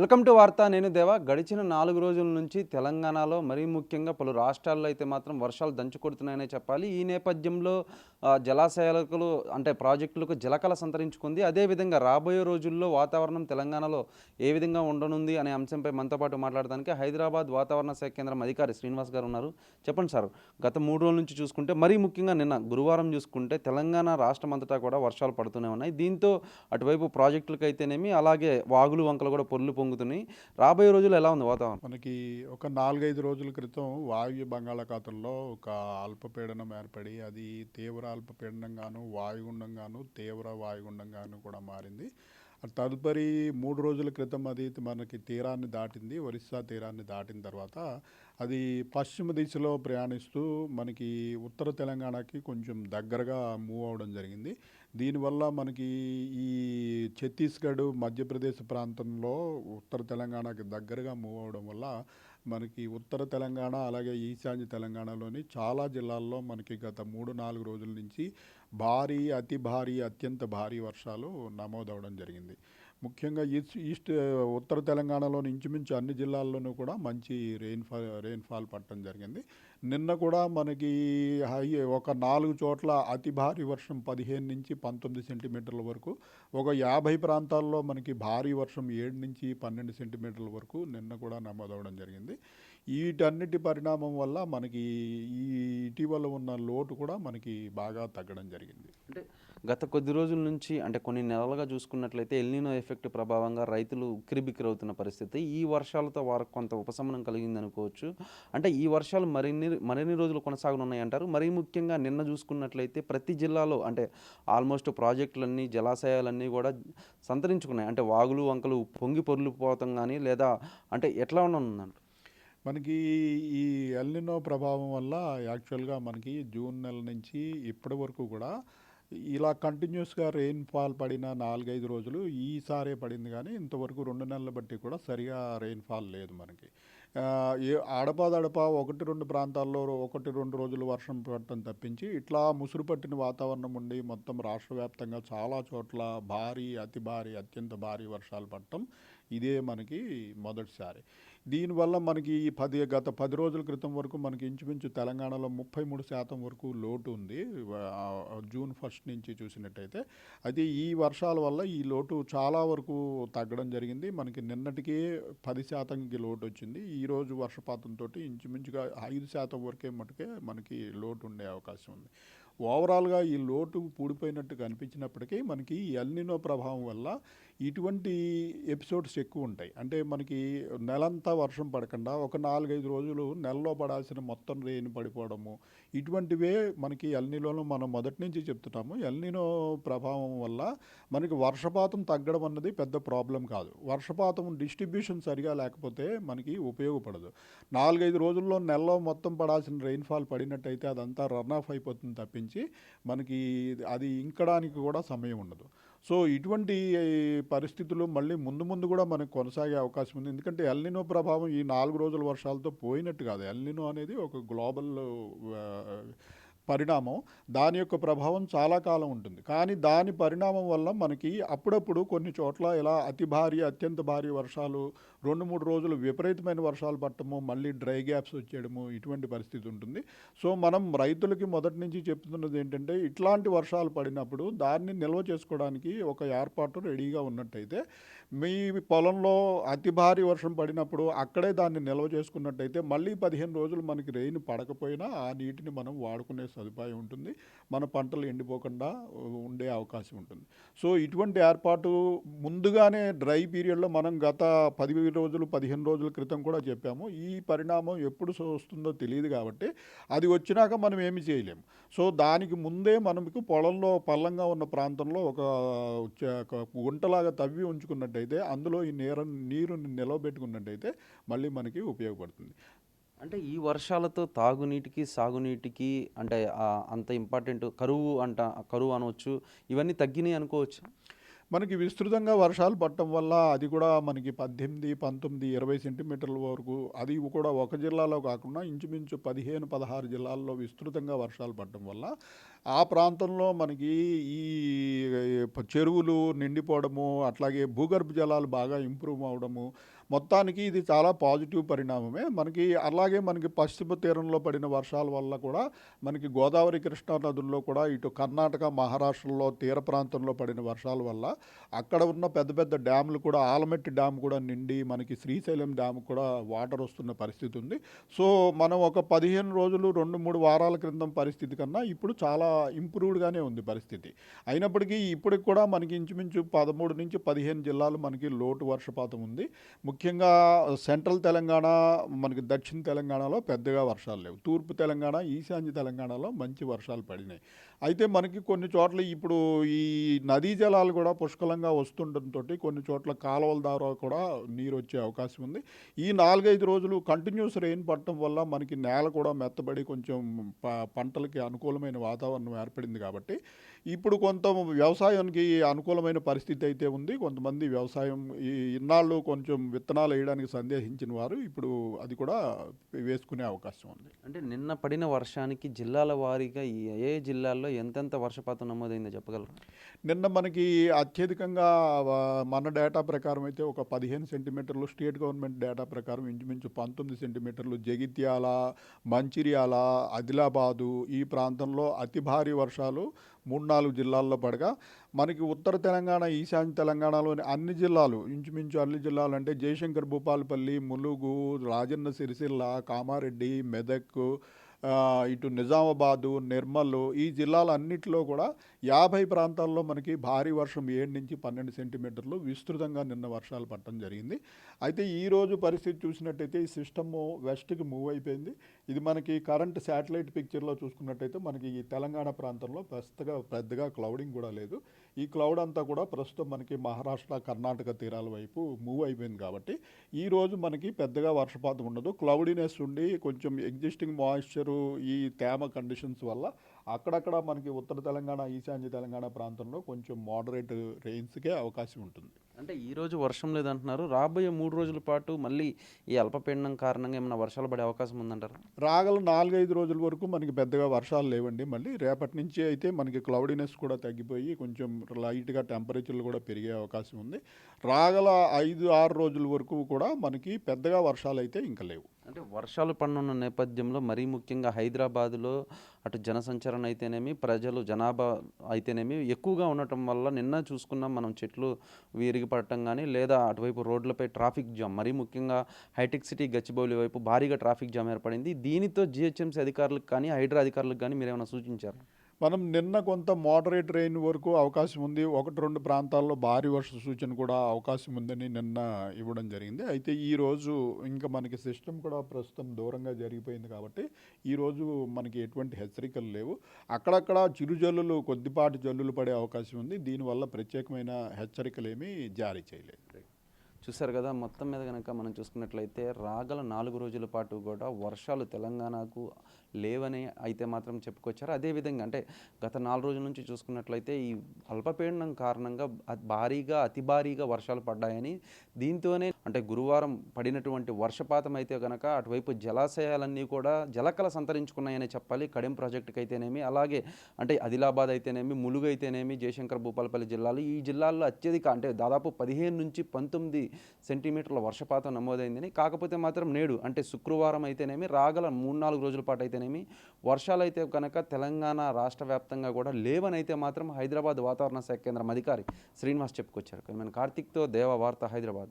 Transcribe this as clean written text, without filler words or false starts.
Welcome to వార్త. నేను దేవా. గడిచిన 4 రోజుల నుంచి తెలంగాణలో మరీ ముఖ్యంగా పలు రాష్ట్రాల్లో అయితే మాత్రం వర్షాలు దంచుకొడుతున్నాయనే చెప్పాలి. ఈ నేపథ్యంలో జలాశయాలకు అంటే ప్రాజెక్టులకు జలకళ సంతరించుకుంది. అదేవిధంగా రాబోయే రోజుల్లో వాతావరణం తెలంగాణలో ఏ విధంగా ఉండనుంది అనే అంశంపై మనతో పాటు మాట్లాడడానికి హైదరాబాద్ వాతావరణ శాఖ కేంద్రం అధికారి శ్రీనివాస్ గారు ఉన్నారు. చెప్పండి సార్, గత 3 రోజుల నుంచి చూసుకుంటే మరీ ముఖ్యంగా నిన్న గురువారం చూసుకుంటే తెలంగాణ రాష్ట్రం అంతటా కూడా వర్షాలు పడుతూనే ఉన్నాయి. దీంతో అటువైపు ప్రాజెక్టులకైతేనేమి అలాగే వాగులు వంకలు కూడా పొంగుతున్నాయి. రాబోయే రోజుల్లో ఎలా ఉంది వాతావరణం? మనకి ఒక 4, 5 రోజుల క్రితం వాయు బంగాళాఖాతంలో ఒక అల్పపీడనం ఏర్పడి అది తీవ్ర అల్పపీడనంగాను, వాయుగుండంగాను, తీవ్ర వాయుగుండంగాను కూడా మారింది. తదుపరి 3 రోజుల క్రితం అది మనకి తీరాన్ని దాటింది. ఒరిస్సా తీరాన్ని దాటిన తర్వాత అది పశ్చిమ దిశలో ప్రయాణిస్తూ మనకి ఉత్తర తెలంగాణకి కొంచెం దగ్గరగా మూవ్ అవ్వడం జరిగింది. దీనివల్ల మనకి ఈ ఛత్తీస్గఢ్, మధ్యప్రదేశ్ ప్రాంతంలో ఉత్తర తెలంగాణకి దగ్గరగా మూవ్ అవ్వడం వల్ల మనకి ఉత్తర తెలంగాణ అలాగే ఈశాన్య తెలంగాణలోని చాలా జిల్లాల్లో మనకి గత 3, 4 రోజుల నుంచి భారీ, అతి భారీ, అత్యంత భారీ వర్షాలు నమోదవడం జరిగింది. ముఖ్యంగా ఈస్ట్ ఉత్తర తెలంగాణలోని ఇంచుమించు అన్ని జిల్లాల్లోనూ కూడా మంచి రెయిన్ఫాల్ పడటం జరిగింది. నిన్న కూడా మనకి ఒక 4 చోట్ల అతి భారీ వర్షం 15 నుంచి 19 సెంటీమీటర్ల వరకు, ఒక 50 ప్రాంతాల్లో మనకి భారీ వర్షం 7 నుంచి 12 సెంటీమీటర్ల వరకు నిన్న కూడా నమోదవడం జరిగింది. వీటన్నిటి పరిణామం వల్ల మనకి ఈ ఇటీవల ఉన్న లోటు కూడా మనకి బాగా తగ్గడం జరిగింది. అంటే గత కొద్ది రోజుల నుంచి అంటే కొన్ని నెలలుగా చూసుకున్నట్లయితే ఎల్నినో ఎఫెక్ట్ ప్రభావంగా రైతులు ఉక్కిరిబిక్కిరవుతున్న పరిస్థితి. ఈ వర్షాలతో వారికి కొంత ఉపశమనం కలిగిందనుకోవచ్చు. అంటే ఈ వర్షాలు మరిన్ని రోజులు కొనసాగనున్నాయంటారు. మరీ ముఖ్యంగా నిన్న చూసుకున్నట్లయితే ప్రతి జిల్లాలో అంటే ఆల్మోస్ట్ ప్రాజెక్టులన్నీ, జలాశయాలన్నీ కూడా సంతరించుకున్నాయి. అంటే వాగులు, వంకలు పొంగి పొర్లిపోవటం కానీ లేదా అంటే ఎట్లా ఉండనుందంట? మనకి ఈ ఎల్నినో ప్రభావం వల్ల యాక్చువల్గా మనకి జూన్ నెల నుంచి ఇప్పటి వరకు కూడా ఇలా కంటిన్యూస్గా రెయిన్ఫాల్ పడిన 4, 5 రోజులు ఈసారే పడింది, కానీ ఇంతవరకు 2 నెలలు బట్టి కూడా సరిగా రెయిన్ఫాల్ లేదు మనకి. అడపాదడపా 1, 2 ప్రాంతాల్లో 1, 2 రోజులు వర్షం పడటం తప్పించి ఇట్లా ముసురు పట్టిన వాతావరణం ఉండి మొత్తం రాష్ట్ర వ్యాప్తంగా చాలా చోట్ల భారీ, అతి భారీ, అత్యంత భారీ వర్షాలు పడటం ఇదే మనకి మొదటిసారి. దీనివల్ల మనకి గత 10 రోజుల క్రితం వరకు మనకి ఇంచుమించు తెలంగాణలో 33% వరకు లోటు ఉంది, జూన్ 1 నుంచి చూసినట్టయితే. అయితే ఈ వర్షాల వల్ల ఈ లోటు చాలా వరకు తగ్గడం జరిగింది. మనకి నిన్నటికే 10%కి లోటు వచ్చింది. ఈరోజు వర్షపాతంతో ఇంచుమించుగా 5% వరకే మటుకే మనకి లోటు ఉండే అవకాశం ఉంది. ఓవరాల్గా ఈ లోటు పూడిపోయినట్టు కనిపించినప్పటికీ మనకి ఎల్నినో ప్రభావం వల్ల ఇటువంటి ఎపిసోడ్స్ ఎక్కువ ఉంటాయి. అంటే మనకి నెలంతా వర్షం పడకుండా ఒక 4, 5 రోజులు నెలలో పడాల్సిన మొత్తం రెయిన్ పడిపోవడము, ఇటువంటివే మనకి ఎల్నినోలో మనం మొదటి నుంచి చెప్తున్నాము. ఎల్నినో ప్రభావం వల్ల మనకి వర్షపాతం తగ్గడం అన్నది పెద్ద ప్రాబ్లం కాదు. వర్షపాతం డిస్ట్రిబ్యూషన్ సరిగా లేకపోతే మనకి ఉపయోగపడదు. 4, 5 రోజుల్లో నెలలో మొత్తం పడాల్సిన రెయిన్ఫాల్ పడినట్టయితే అదంతా రన్ ఆఫ్ అయిపోతుంది తప్పించి మనకి అది ఇంకడానికి కూడా సమయం ఉండదు. సో ఇటువంటి పరిస్థితులు మళ్ళీ ముందు కూడా మనకు కొనసాగే అవకాశం ఉంది. ఎందుకంటే ఎల్నినో ప్రభావం ఈ 4 రోజుల వర్షాలతో పోయినట్టు కాదు. ఎల్నినో అనేది ఒక గ్లోబల్ పరిణామం. దాని యొక్క ప్రభావం చాలా కాలం ఉంటుంది. కానీ దాని పరిణామం వల్ల మనకి అప్పుడప్పుడు కొన్ని చోట్ల ఇలా అతి భారీ, అత్యంత భారీ వర్షాలు, 2, 3 రోజులు విపరీతమైన వర్షాలు పడటము, మళ్ళీ డ్రై గ్యాప్స్ వచ్చేయడము, ఇటువంటి పరిస్థితి ఉంటుంది. సో మనం రైతులకి మొదటి నుంచి చెప్తున్నది ఏంటంటే ఇట్లాంటి వర్షాలు పడినప్పుడు దాన్ని నిల్వ చేసుకోవడానికి ఒక ఏర్పాటు రెడీగా ఉన్నట్టయితే, మీ పొలంలో అతి భారీ వర్షం పడినప్పుడు అక్కడే దాన్ని నిల్వ చేసుకున్నట్టయితే మళ్ళీ 15 రోజులు మనకి రెయిన్ పడకపోయినా ఆ నీటిని మనం వాడుకునే సదుపాయం ఉంటుంది. మన పంటలు ఎండిపోకుండా ఉండే అవకాశం ఉంటుంది. సో ఇటువంటి ఏర్పాటు ముందుగానే డ్రై పీరియడ్లో మనం గత 10 రోజులు, 15 రోజుల క్రితం కూడా చెప్పాము. ఈ పరిణామం ఎప్పుడు వస్తుందో తెలియదు కాబట్టి అది వచ్చినాక మనం ఏమి చేయలేము. సో దానికి ముందే మనకు పొలంలో పల్లంగా ఉన్న ప్రాంతంలో ఒక గుంటలాగా తవ్వి ఉంచుకున్నట్టయితే అందులో ఈ నీరుని నిలవబెట్టుకున్నట్టయితే మళ్ళీ మనకి ఉపయోగపడుతుంది. అంటే ఈ వర్షాలతో తాగునీటికి, సాగునీటికి అంటే అంత ఇంపార్టెంట్ కరువు అనవచ్చు. ఇవన్నీ తగ్గినాయి అనుకోవచ్చు. మనకి విస్తృతంగా వర్షాలు పడటం వల్ల అది కూడా మనకి 18, 19, 20 సెంటీమీటర్ల వరకు అది కూడా ఒక జిల్లాలో కాకుండా ఇంచుమించు 15, 16 జిల్లాల్లో విస్తృతంగా వర్షాలు పడటం వల్ల ఆ ప్రాంతంలో మనకి ఈ చెరువులు నిండిపోవడము, అట్లాగే భూగర్భ జలాలు బాగా ఇంప్రూవ్ అవ్వడము, మొత్తానికి ఇది చాలా పాజిటివ్ పరిణామమే. అలాగే మనకి పశ్చిమ తీరంలో పడిన వర్షాల వల్ల కూడా మనకి గోదావరి, కృష్ణా నదుల్లో కూడా ఇటు కర్ణాటక, మహారాష్ట్రలో తీర ప్రాంతంలో పడిన వర్షాల వల్ల అక్కడ ఉన్న పెద్ద పెద్ద డ్యాములు కూడా ఆలమట్టి డ్యామ్ కూడా నిండి మనకి శ్రీశైలం డ్యామ్ కూడా వాటర్ వస్తున్న పరిస్థితి ఉంది. సో మనం ఒక 15 రోజులు 2-3 వారాల క్రితం పరిస్థితి కన్నా ఇప్పుడు చాలా ఇంప్రూవ్డ్గానే ఉంది పరిస్థితి. అయినప్పటికీ ఇప్పటికి కూడా మనకి ఇంచుమించు 13-15 జిల్లాలు మనకి లోటు వర్షపాతం ఉంది. ముఖ్యంగా సెంట్రల్ తెలంగాణ, మనకి దక్షిణ తెలంగాణలో పెద్దగా వర్షాలు లేవు. తూర్పు తెలంగాణ, ఈశాన్య తెలంగాణలో మంచి వర్షాలు పడినాయి. అయితే మనకి కొన్ని చోట్ల ఇప్పుడు ఈ నదీ జలాలు కూడా పుష్కలంగా వస్తుండటంతో కొన్ని చోట్ల కాలువల ద్వారా కూడా నీరు వచ్చే అవకాశం ఉంది. ఈ 4-5 రోజులు కంటిన్యూస్ రెయిన్ పడటం వల్ల మనకి నేల కూడా మెత్తబడి కొంచెం పంటలకి అనుకూలమైన వాతావరణం ఏర్పడింది కాబట్టి ఇప్పుడు కొంత వ్యవసాయానికి అనుకూలమైన పరిస్థితి అయితే ఉంది. కొంతమంది వ్యవసాయం ఇన్నాళ్ళు కొంచెం విత్తనాలు వేయడానికి సందేహించిన వారు ఇప్పుడు అది కూడా వేసుకునే అవకాశం ఉంది. అంటే నిన్న పడిన వర్షానికి జిల్లాల వారీగా ఏ జిల్లాల్లో ఎంతెంత వర్షపాతం నమోదైందో చెప్పగలరు? నిన్న మనకి అత్యధికంగా మన డేటా ప్రకారం అయితే ఒక 15 సెంటీమీటర్లు, స్టేట్ గవర్నమెంట్ డేటా ప్రకారం ఇంచుమించు 19 సెంటీమీటర్లు జగిత్యాల, మంచిర్యాల, ఆదిలాబాదు ఈ ప్రాంతంలో అతి భారీ వర్షాలు 3-4 జిల్లాల్లో పడగా మనకి ఉత్తర తెలంగాణ, ఈశాన్య తెలంగాణలోని అన్ని జిల్లాలు, ఇంచుమించు అన్ని జిల్లాలు అంటే జయశంకర్, భూపాలపల్లి, ములుగు, రాజన్న సిరిసిల్ల, కామారెడ్డి, మెదక్, ఇటు నిజామాబాదు, నిర్మల్ ఈ జిల్లాలన్నిటిలో కూడా 50 ప్రాంతాల్లో మనకి భారీ వర్షం 7-12 సెంటీమీటర్లు విస్తృతంగా నిన్న వర్షాలు పడటం జరిగింది. అయితే ఈరోజు పరిస్థితి చూసినట్టయితే ఈ సిస్టమ్ వెస్ట్కి మూవ్ అయిపోయింది. ఇది మనకి కరెంట్ శాటిలైట్ పిక్చర్లో చూసుకున్నట్టయితే మనకి ఈ తెలంగాణ ప్రాంతంలో పెద్దగా క్లౌడింగ్ కూడా లేదు. ఈ క్లౌడ్ అంతా కూడా ప్రస్తుతం మనకి మహారాష్ట్ర, కర్ణాటక తీరాల వైపు మూవ్ అయిపోయింది కాబట్టి ఈరోజు మనకి పెద్దగా వర్షపాతం ఉండదు. క్లౌడీనెస్ ఉండి కొంచెం ఎగ్జిస్టింగ్ మాయిశ్చరు, ఈ తేమ కండిషన్స్ వల్ల అక్కడక్కడ మనకి ఉత్తర తెలంగాణ, ఈశాన్య తెలంగాణ ప్రాంతంలో కొంచెం మోడరేట్ రెయిన్స్కే అవకాశం ఉంటుంది. అంటే ఈరోజు వర్షం లేదంటున్నారు. రాబోయే 3 రోజుల పాటు మళ్ళీ ఈ అల్పపీడనం కారణంగా ఏమైనా వర్షాలు పడే అవకాశం ఉందంటారా? రాగల 4-5 రోజుల వరకు మనకి పెద్దగా వర్షాలు లేవండి. మళ్ళీ రేపటి నుంచి అయితే మనకి క్లౌడీనెస్ కూడా తగ్గిపోయి కొంచెం లైట్గా టెంపరేచర్లు కూడా పెరిగే అవకాశం ఉంది. రాగల 5-6 రోజుల వరకు కూడా మనకి పెద్దగా వర్షాలు అయితే ఇంకా లేవు. అంటే వర్షాలు పడనున్న నేపథ్యంలో మరీ ముఖ్యంగా హైదరాబాదులో అటు జనసంచారణ అయితేనేమి, ప్రజలు జనాభా అయితేనేమి ఎక్కువగా ఉండటం వల్ల నిన్న చూసుకున్నాం మనం, చెట్లు విరిగి పడటం కానీ లేదా అటువైపు రోడ్లపై ట్రాఫిక్ జామ్, మరీ ముఖ్యంగా హైటెక్ సిటీ గచ్చిబౌలి వైపు భారీగా ట్రాఫిక్ జామ్ ఏర్పడింది. దీనితో జిహెచ్ఎంసీ అధికారులకు కానీ, హైడ్రా అధికారులకు కానీ మీరు ఏమైనా సూచించారు? మనం నిన్న కొంత మోడరేట్ రెయిన్ వరకు అవకాశం ఉంది. 1-2 ప్రాంతాల్లో భారీ వర్ష సూచన కూడా అవకాశం ఉందని నిన్న ఇవ్వడం జరిగింది. అయితే ఈరోజు ఇంకా మనకి సిస్టమ్ కూడా ప్రస్తుతం దూరంగా జరిగిపోయింది కాబట్టి ఈరోజు మనకి ఎటువంటి హెచ్చరికలు లేవు. అక్కడక్కడ చిరుజల్లులు, కొద్దిపాటి జల్లులు పడే అవకాశం ఉంది. దీనివల్ల ప్రత్యేకమైన హెచ్చరికలు ఏమీ జారీ చేయలేదు. చూశారు కదా, మొత్తం మీద కనుక మనం చూసుకున్నట్లయితే రాగల 4 రోజుల పాటు కూడా వర్షాలు తెలంగాణకు లేవని అయితే మాత్రం చెప్పుకొచ్చారు. అదేవిధంగా అంటే గత 4 రోజుల నుంచి చూసుకున్నట్లయితే ఈ అల్పపీడనం కారణంగా అతి భారీగా వర్షాలు పడ్డాయని, దీంతోనే అంటే గురువారం పడినటువంటి వర్షపాతం అయితే కనుక అటువైపు జలాశయాలన్నీ కూడా జలకళ సంతరించుకున్నాయని చెప్పాలి. కడెం ప్రాజెక్టుకి అయితేనేమి, అలాగే అంటే ఆదిలాబాద్ అయితేనేమి, ములుగు అయితేనేమి, జయశంకర్, భూపాలపల్లి జిల్లాలు, ఈ జిల్లాల్లో అత్యధిక అంటే దాదాపు 15-19 సెంటీమీటర్ల వర్షపాతం నమోదైందని. కాకపోతే మాత్రం నేడు అంటే శుక్రవారం అయితేనేమి, రాగల 3-4 రోజుల పాటు అయితేనేమి వర్షాలు అయితే కనుక తెలంగాణ రాష్ట్ర వ్యాప్తంగా కూడా లేవని అయితే మాత్రం హైదరాబాద్ వాతావరణ శాఖ కేంద్రం అధికారి శ్రీనివాస్ చెప్పుకొచ్చారు. కార్తీక్తో దేవ వార్త, హైదరాబాద్.